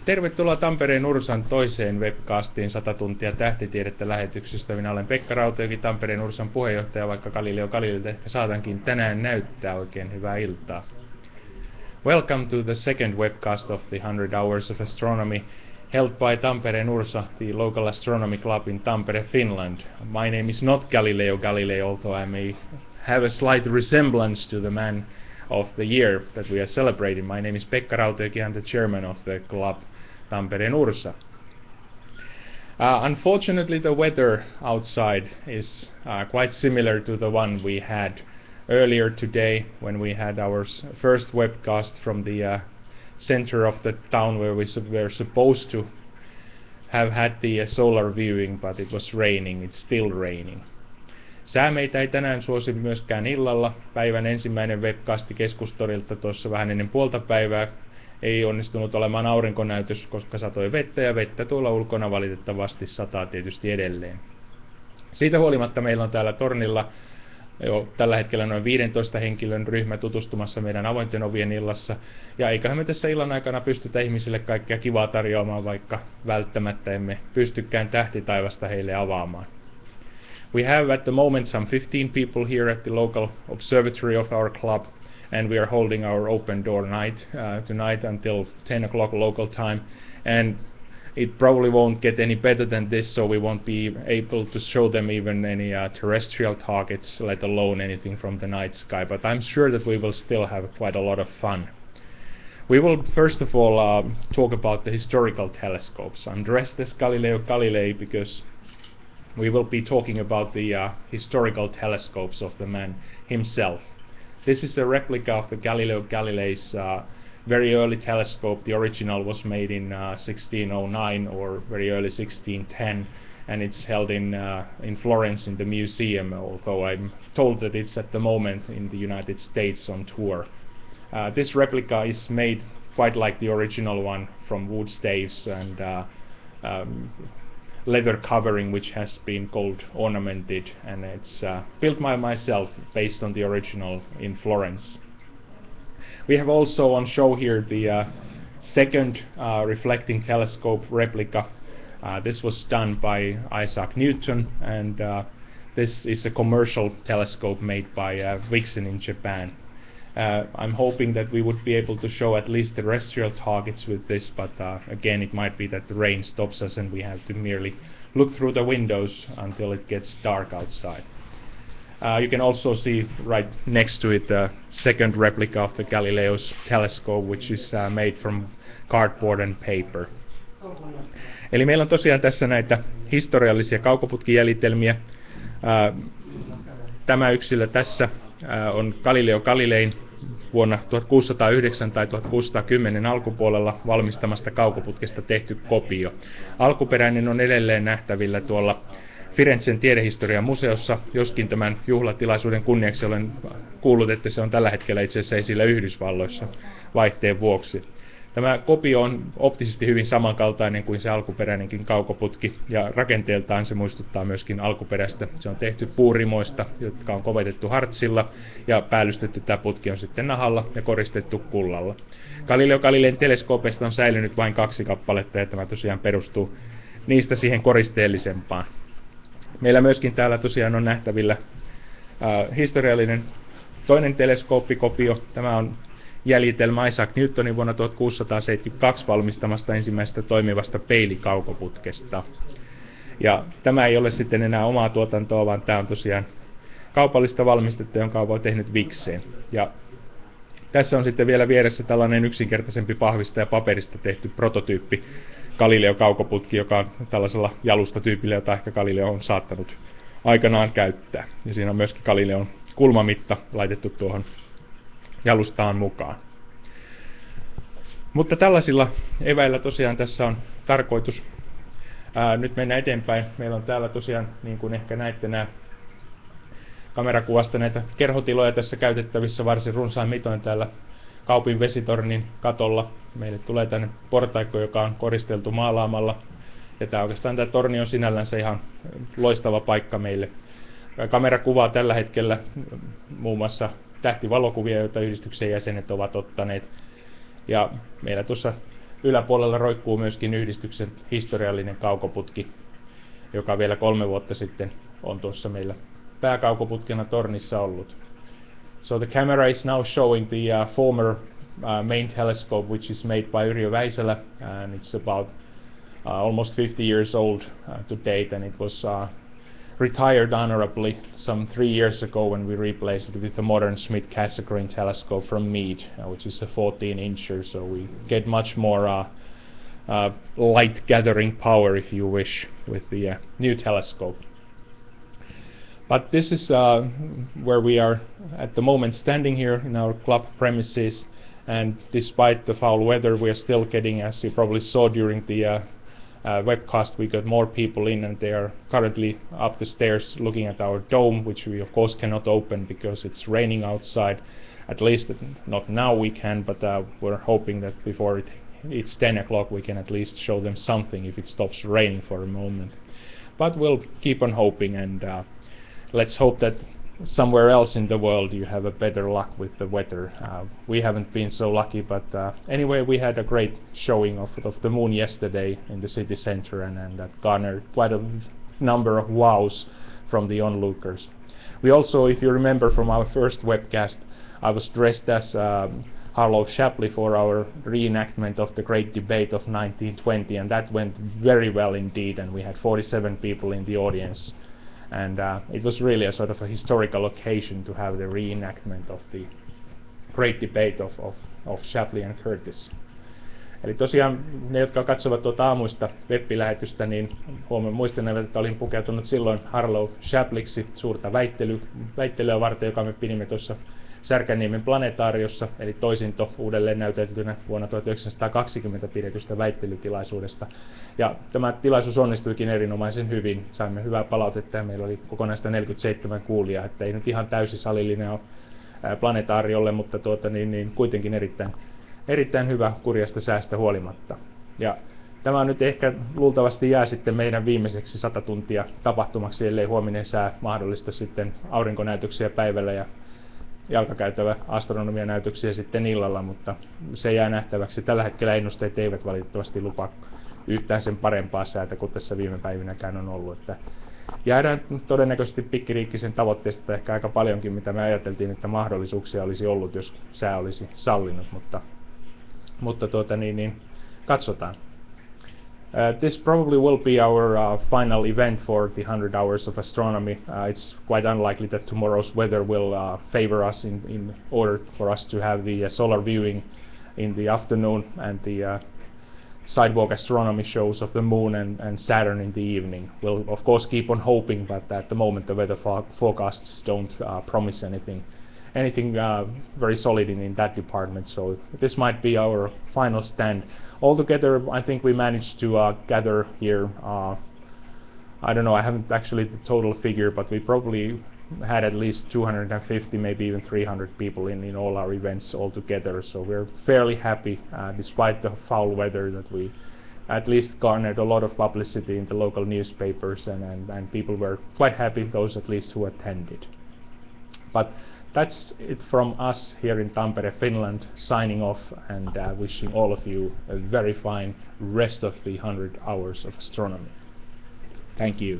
Tervetuloa Tampereen Ursan toiseen webcastiin 100 tuntia tähtitiedettä lähetyksestä. Minä olen Pekka Rautajoki, Tampereen Ursan puheenjohtaja, vaikka Galileo Galileilta ehkä saatankin tänään näyttää. Oikein hyvää iltaa. Welcome to the second webcast of the 100 Hours of Astronomy, held by Tampereen Ursa, the local astronomy club in Tampere, Finland. My name is not Galileo Galilei, although I may have a slight resemblance to the man of the year that we are celebrating. My name is Pekka Rautajoki. I'm the chairman of the club Tampereen Ursa. Unfortunately, the weather outside is quite similar to the one we had earlier today when we had our first webcast from the center of the town where we were supposed to have had the solar viewing, but it was raining. It's still raining. Sää meitä ei tänään suosi myöskään illalla. Päivän ensimmäinen webcasti keskustorilta tuossa vähän ennen puolta päivää ei onnistunut olemaan aurinkonäytös, koska satoi vettä ja vettä tuolla ulkona valitettavasti sataa tietysti edelleen. Siitä huolimatta meillä on täällä tornilla jo tällä hetkellä noin 15 henkilön ryhmä tutustumassa meidän avointen ovien illassa. Ja eiköhän me tässä illan aikana pystytä ihmisille kaikkea kivaa tarjoamaan, vaikka välttämättä emme pystykään tähtitaivasta heille avaamaan. We have at the moment some 15 people here at the local observatory of our club, and we are holding our open door night tonight until 10 o'clock local time, and it probably won't get any better than this, so we won't be able to show them even any terrestrial targets, let alone anything from the night sky, but I'm sure that we will still have quite a lot of fun. We will first of all talk about the historical telescopes. I'm dressed as Galileo Galilei because we will be talking about the historical telescopes of the man himself. This is a replica of the Galileo Galilei's very early telescope. The original was made in 1609 or very early 1610, and it's held in Florence in the museum, although I'm told that it's at the moment in the United States on tour. This replica is made quite like the original one, from wood staves and leather covering, which has been gold ornamented, and it's built by myself based on the original in Florence. We have also on show here the second reflecting telescope replica. This was done by Isaac Newton, and this is a commercial telescope made by Vixen in Japan. I'm hoping that we would be able to show at least terrestrial targets with this, but again, it might be that the rain stops us and we have to merely look through the windows until it gets dark outside. You can also see right next to it the second replica of the Galileo's telescope, which is made from cardboard and paper. Eli meillä on tosiaan tässä näitä historiallisia kaukoputkijäljitelmiä. Tämä yksilö tässä on Galileo Galilein vuonna 1609 tai 1610 alkupuolella valmistamasta kaukoputkesta tehty kopio. Alkuperäinen on edelleen nähtävillä tuolla Firenzen tiedehistorian museossa, joskin tämän juhlatilaisuuden kunniaksi olen kuullut, että se on tällä hetkellä itse asiassa esillä Yhdysvalloissa vaihteen vuoksi. Tämä kopio on optisesti hyvin samankaltainen kuin se alkuperäinenkin kaukoputki, ja rakenteeltaan se muistuttaa myöskin alkuperäistä. Se on tehty puurimoista, jotka on kovetettu hartsilla, ja päällystetty tämä putki on sitten nahalla ja koristettu kullalla. Galileo Galilein teleskoopeista on säilynyt vain 2 kappaletta, ja tämä tosiaan perustuu niistä siihen koristeellisempaan. Meillä myöskin täällä tosiaan on nähtävillä historiallinen toinen teleskooppikopio. Tämä on jäljitelmä Isaac Newtonin vuonna 1672 valmistamasta ensimmäisestä toimivasta peilikaukoputkesta. Ja tämä ei ole sitten enää omaa tuotantoa, vaan tämä on tosiaan kaupallista valmistetta, jonka on tehnyt Vixen. Ja tässä on sitten vielä vieressä tällainen yksinkertaisempi pahvista ja paperista tehty prototyyppi Galileo-kaukoputki, joka on tällaisella jalustatyypillä, jota ehkä Galileo on saattanut aikanaan käyttää. Ja siinä on myöskin Galileon kulmamitta laitettu tuohon jalustaan mukaan. Mutta tällaisilla eväillä tosiaan tässä on tarkoitus nyt mennä eteenpäin. Meillä on täällä tosiaan, niin kuin ehkä näette nämä kamerakuvasta, näitä kerhotiloja tässä käytettävissä varsin runsain mitoin täällä kaupin vesitornin katolla. Meille tulee tänne portaikko, joka on koristeltu maalaamalla. Ja tämä torni on sinällänsä ihan loistava paikka meille. Kamera kuvaa tällä hetkellä muun muassa tähtivalokuvia, joita yhdistyksen jäsenet ovat ottaneet. Ja meillä tuossa yläpuolella roikkuu myöskin yhdistyksen historiallinen kaukoputki, joka vielä 3 vuotta sitten on tuossa meillä pääkaukoputkena tornissa ollut. So the camera is now showing the former main telescope, which is made by Yrjö Väisälä, and it's about almost 50 years old to date, and it was retired honorably some 3 years ago when we replaced it with a modern Schmidt-Cassegrain telescope from Mead, which is a 14-incher, so we get much more light gathering power, if you wish, with the new telescope. But this is where we are at the moment standing here in our club premises, and despite the foul weather we are still getting, as you probably saw during the webcast, we got more people in, and they are currently up the stairs looking at our dome, which we of course cannot open because it's raining outside. At least not now we can, but we're hoping that before it's 10 o'clock we can at least show them something if it stops raining for a moment. But we'll keep on hoping, and let's hope that somewhere else in the world you have a better luck with the weather. We haven't been so lucky, but anyway, we had a great showing of the moon yesterday in the city center, and that garnered quite a number of wows from the onlookers. We also, if you remember from our first webcast, I was dressed as Harlow Shapley for our reenactment of the Great Debate of 1920, and that went very well indeed, and we had 47 people in the audience. And it was really a sort of a historical occasion to have the reenactment of the Great Debate of Shapley and Curtis. Eli tosiaan ne, jotka katsovat tuota aamuista web-lähetystä, niin muistanevat, että olin pukeutunut silloin Harlow Shapleyksi suurta väittelyä varten, joka me pidimme tuossa Särkänniemen planetaariossa, eli toisinto uudelleen näytettynä vuonna 1920 pidetystä väittelytilaisuudesta. Ja tämä tilaisuus onnistuikin erinomaisen hyvin. Saimme hyvää palautetta ja meillä oli kokonaista 47 kuulijaa, että ei nyt ihan täysi salillinen ole planetaariolle, mutta kuitenkin erittäin hyvä kurjasta säästä huolimatta. Ja tämä nyt ehkä luultavasti jää sitten meidän viimeiseksi 100 tuntia tapahtumaksi, ellei huominen sää mahdollista sitten aurinkonäytöksiä päivällä ja jalkakäytävä astronomianäytöksiä sitten illalla, mutta se jää nähtäväksi. Tällä hetkellä ennusteet eivät valitettavasti lupaa yhtään sen parempaa säätä kuin tässä viime päivinäkään on ollut. Että jäädään todennäköisesti pikkiriikkisen tavoitteesta ehkä aika paljonkin, mitä me ajateltiin, että mahdollisuuksia olisi ollut, jos sää olisi sallinut, mutta katsotaan. This probably will be our final event for the 100 hours of astronomy. It's quite unlikely that tomorrow's weather will favor us in order for us to have the solar viewing in the afternoon and the sidewalk astronomy shows of the moon and Saturn in the evening. We'll of course keep on hoping, but at the moment the weather forecasts don't promise anything very solid in that department, so this might be our final stand. Altogether, I think we managed to gather here, I don't know, I haven't actually the total figure, but we probably had at least 250, maybe even 300 people in all our events altogether, so we're fairly happy, despite the foul weather, that we at least garnered a lot of publicity in the local newspapers, and people were quite happy, those at least who attended. But that's it from us here in Tampere, Finland, signing off and wishing all of you a very fine rest of the 100 hours of astronomy. Thank you.